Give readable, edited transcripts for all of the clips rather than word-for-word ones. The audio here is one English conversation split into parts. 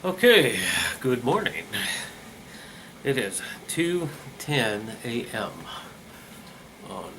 Okay, good morning. It is 2:10 a.m. on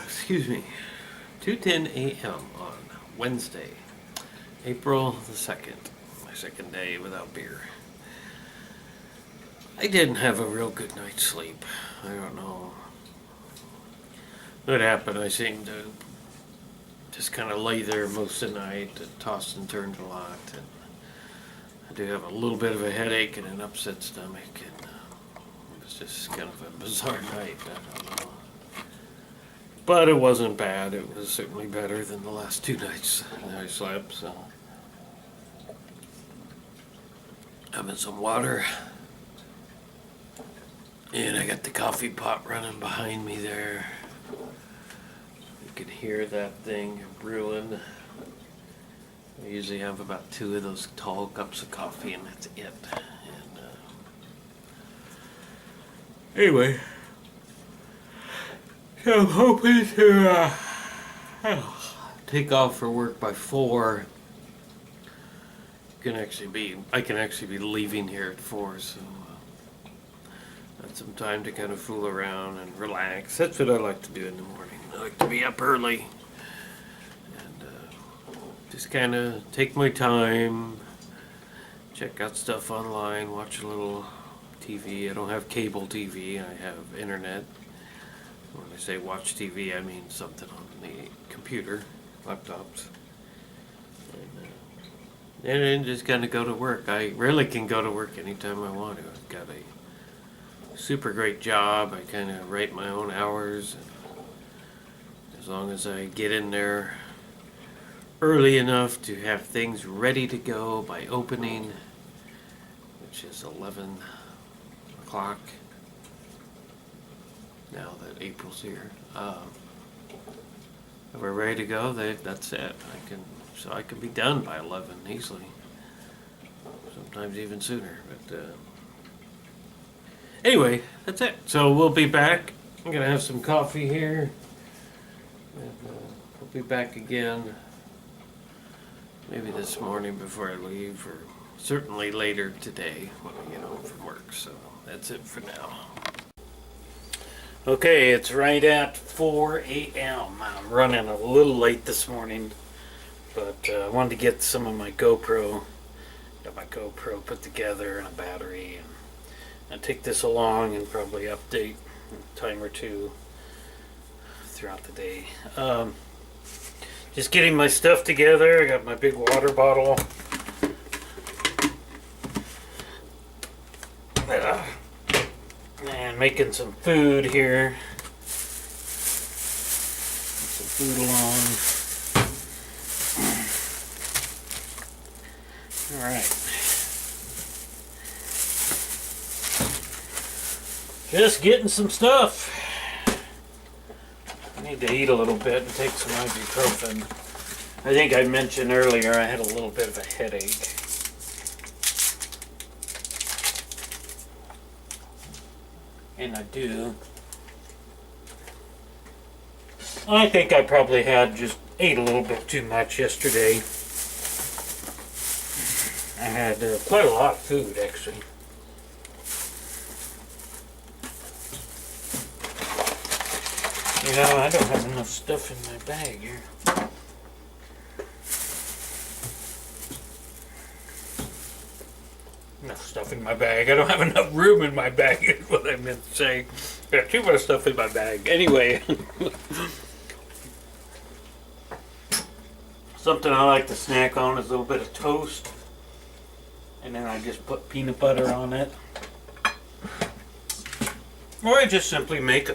excuse me. 2:10 a.m. on Wednesday, April the 2nd. My second day without beer. I didn't have a real good night's sleep. I don't know what happened. I seemed to just kind of lay there most of the night and tossed and turned a lot. And I do have a little bit of a headache and an upset stomach, and it was just kind of a bizarre night. I don't know. But it wasn't bad. It was certainly better than the last two nights that I slept, so. Having some water. And I got the coffee pot running behind me there. You can hear that thing brewing. I usually have about 2 of those tall cups of coffee, and that's it. And anyway, so I'm hoping to take off for work by 4. I can actually be leaving here at 4, so I have some time to kind of fool around and relax. That's what I like to do in the morning. I like to be up early and just kind of take my time, check out stuff online, watch a little TV. I don't have cable TV, I have internet. When I say watch TV, I mean something on the computer, laptops. And then just kind of go to work. I really can go to work anytime I want to. I've got a super great job. I kind of write my own hours. And as long as I get in there early enough to have things ready to go by opening, which is 11 o'clock, now that April's here. If we're ready to go, that's it. I can be done by 11 easily. Sometimes even sooner. But anyway, that's it. So we'll be back. I'm gonna have some coffee here, and we'll be back again. Maybe this morning before I leave, or certainly later today when I get home from work. So that's it for now. Okay, it's right at 4 a.m. I'm running a little late this morning, but I wanted to get some of my GoPro. Got my GoPro put together and a battery, and I'll take this along and probably update a time or two throughout the day. Just getting my stuff together. I got my big water bottle. And making some food here. Some food along. Alright. Just getting some stuff. I need to eat a little bit and take some ibuprofen. I think I mentioned earlier I had a little bit of a headache. And I do. I think I probably ate a little bit too much yesterday. I had quite a lot of food, actually. You know, I don't have enough stuff in my bag here. Enough stuff in my bag. I don't have enough room in my bag is what I meant to say. I got too much stuff in my bag. Anyway. Something I like to snack on is a little bit of toast. And then I just put peanut butter on it. Or I just simply make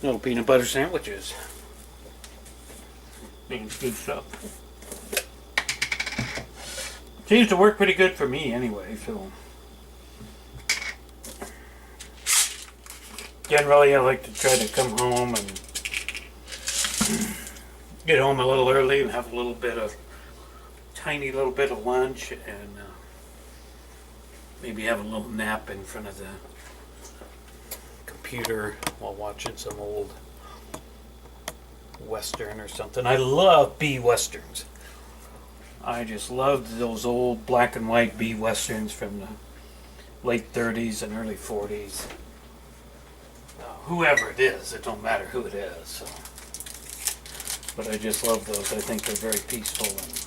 little peanut butter sandwiches. It's good stuff. Seems to work pretty good for me anyway, so. Generally I like to try to come home and get home a little early and have tiny little bit of lunch, and maybe have a little nap in front of the computer while watching some old Western or something. I love B Westerns. I just loved those old black and white B Westerns from the late 30s and early 40s. Whoever it is, it don't matter who it is. So. But I just love those. I think they're very peaceful and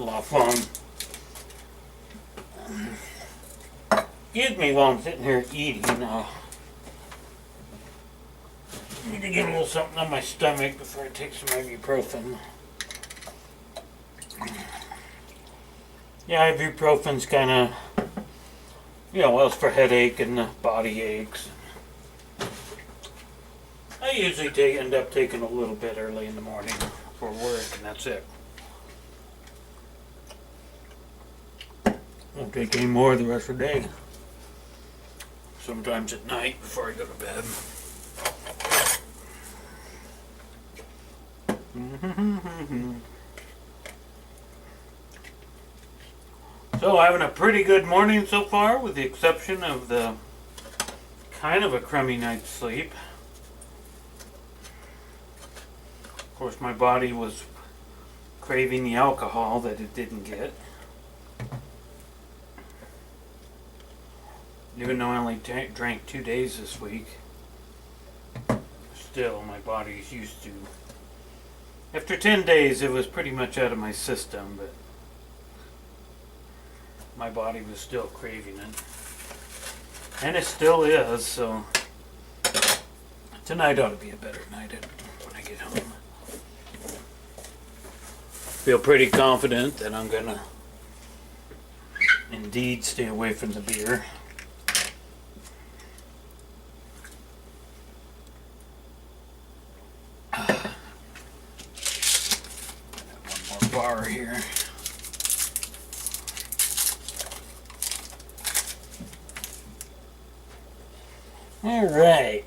a lot of fun. Excuse me while I'm sitting here eating. I need to get a little something on my stomach before I take some ibuprofen. Yeah, ibuprofen's kind of, well, it's for headache and body aches. I usually end up taking a little bit early in the morning for work, and that's it. Won't take any more the rest of the day. Sometimes at night before I go to bed. So having a pretty good morning so far, with the exception of the kind of a crummy night's sleep. Of course, my body was craving the alcohol that it didn't get. Even though I only drank 2 days this week, still my body's used to. After 10 days, it was pretty much out of my system, but my body was still craving it. And it still is, so tonight ought to be a better night when I get home. Feel pretty confident that I'm gonna indeed stay away from the beer. One more bar here. All right.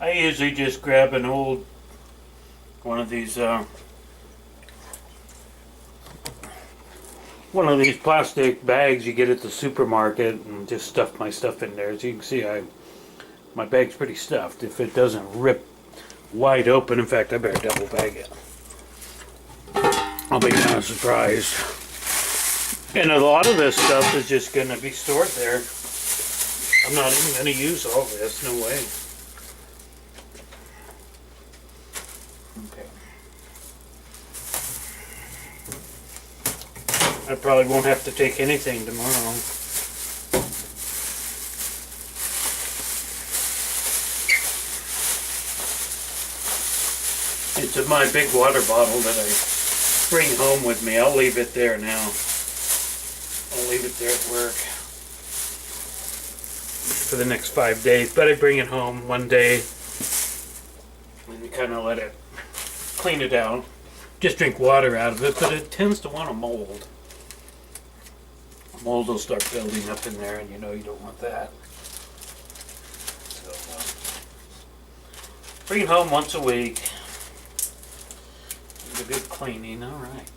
I usually just grab an old one of these plastic bags you get at the supermarket and just stuff my stuff in there. As you can see, my bag's pretty stuffed. If it doesn't rip wide open, in fact, I better double bag it. I'll be kind of surprised. And a lot of this stuff is just going to be stored there. I'm not even going to use all this, no way. Okay. I probably won't have to take anything tomorrow. It's my big water bottle that I bring home with me. I'll leave it there now. I'll leave it there at work for the next 5 days. But I bring it home one day and kind of let it clean it out. Just drink water out of it, but it tends to want to mold. Mold will start building up in there, and you don't want that. So, bring it home once a week. Give it a good cleaning. All right.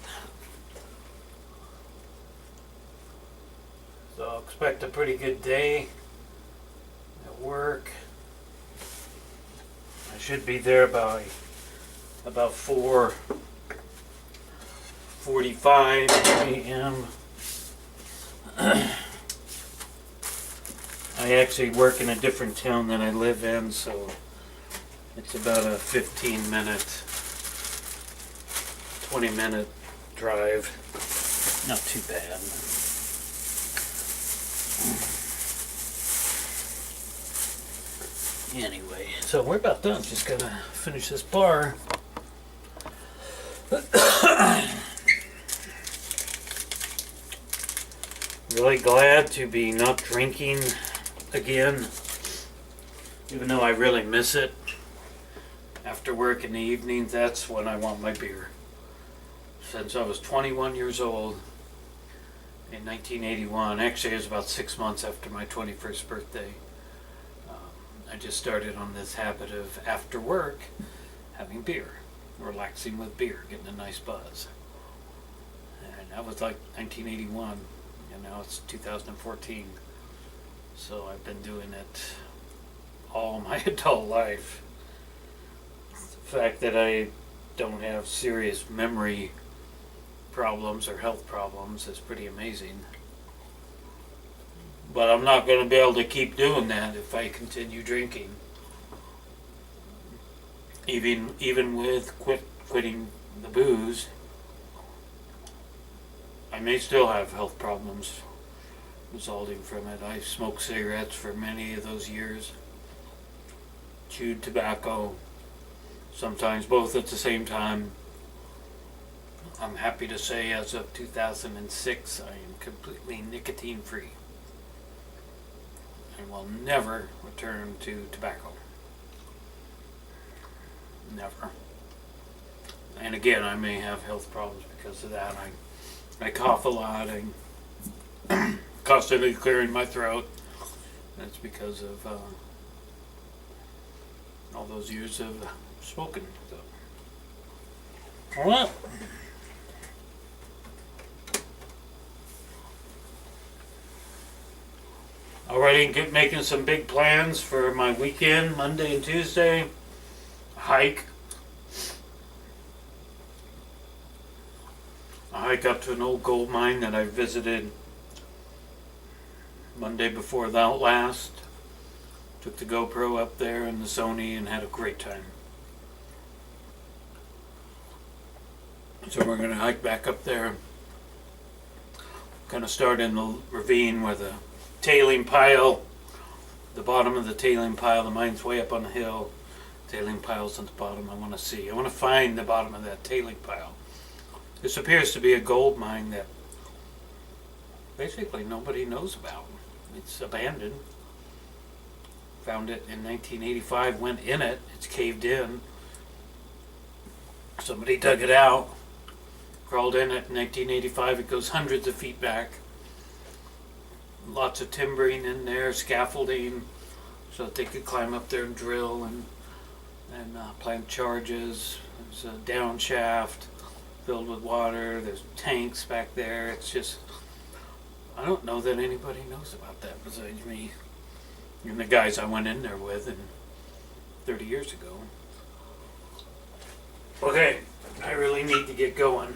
So expect a pretty good day at work. I should be there by about 4:45 a.m. I actually work in a different town than I live in, so it's about a 15-minute, 20-minute drive. Not too bad. Anyway, so we're about done. Just gotta finish this bar. Really glad to be not drinking again, even though I really miss it. After work in the evenings, that's when I want my beer. Since I was 21 years old in 1981, actually it was about 6 months after my 21st birthday, I just started on this habit of after work having beer, relaxing with beer, getting a nice buzz. And that was like 1981, and now it's 2014. So I've been doing it all my adult life. The fact that I don't have serious memory problems or health problems is pretty amazing. But I'm not going to be able to keep doing that if I continue drinking. Even with quitting the booze, I may still have health problems resulting from it. I smoked cigarettes for many of those years, chewed tobacco, sometimes both at the same time. I'm happy to say as of 2006 I am completely nicotine free and will never return to tobacco. Never. And again, I may have health problems because of that. I cough a lot and constantly clearing my throat. That's because of all those years of smoking. So. All right. Already making some big plans for my weekend, Monday and Tuesday. Hike. A hike up to an old gold mine that I visited Monday before that last. Took the GoPro up there and the Sony and had a great time. So we're going to hike back up there. Going to start in the ravine where the tailing pile, the bottom of the tailing pile, the mine's way up on the hill. Tailing piles on the bottom I want to see. I want to find the bottom of that tailing pile. This appears to be a gold mine that basically nobody knows about. It's abandoned. Found it in 1985, went in it, it's caved in. Somebody dug it out, crawled in it in 1985, it goes hundreds of feet back. Lots of timbering in there, scaffolding, so that they could climb up there and drill and plant charges. There's a down shaft filled with water, there's tanks back there. It's just, I don't know that anybody knows about that besides me and the guys I went in there with 30 years ago. Okay, I really need to get going.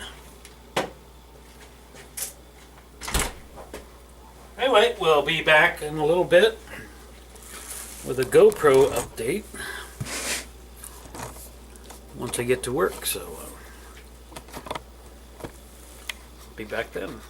Anyway, we'll be back in a little bit with a GoPro update once I get to work, so be back then.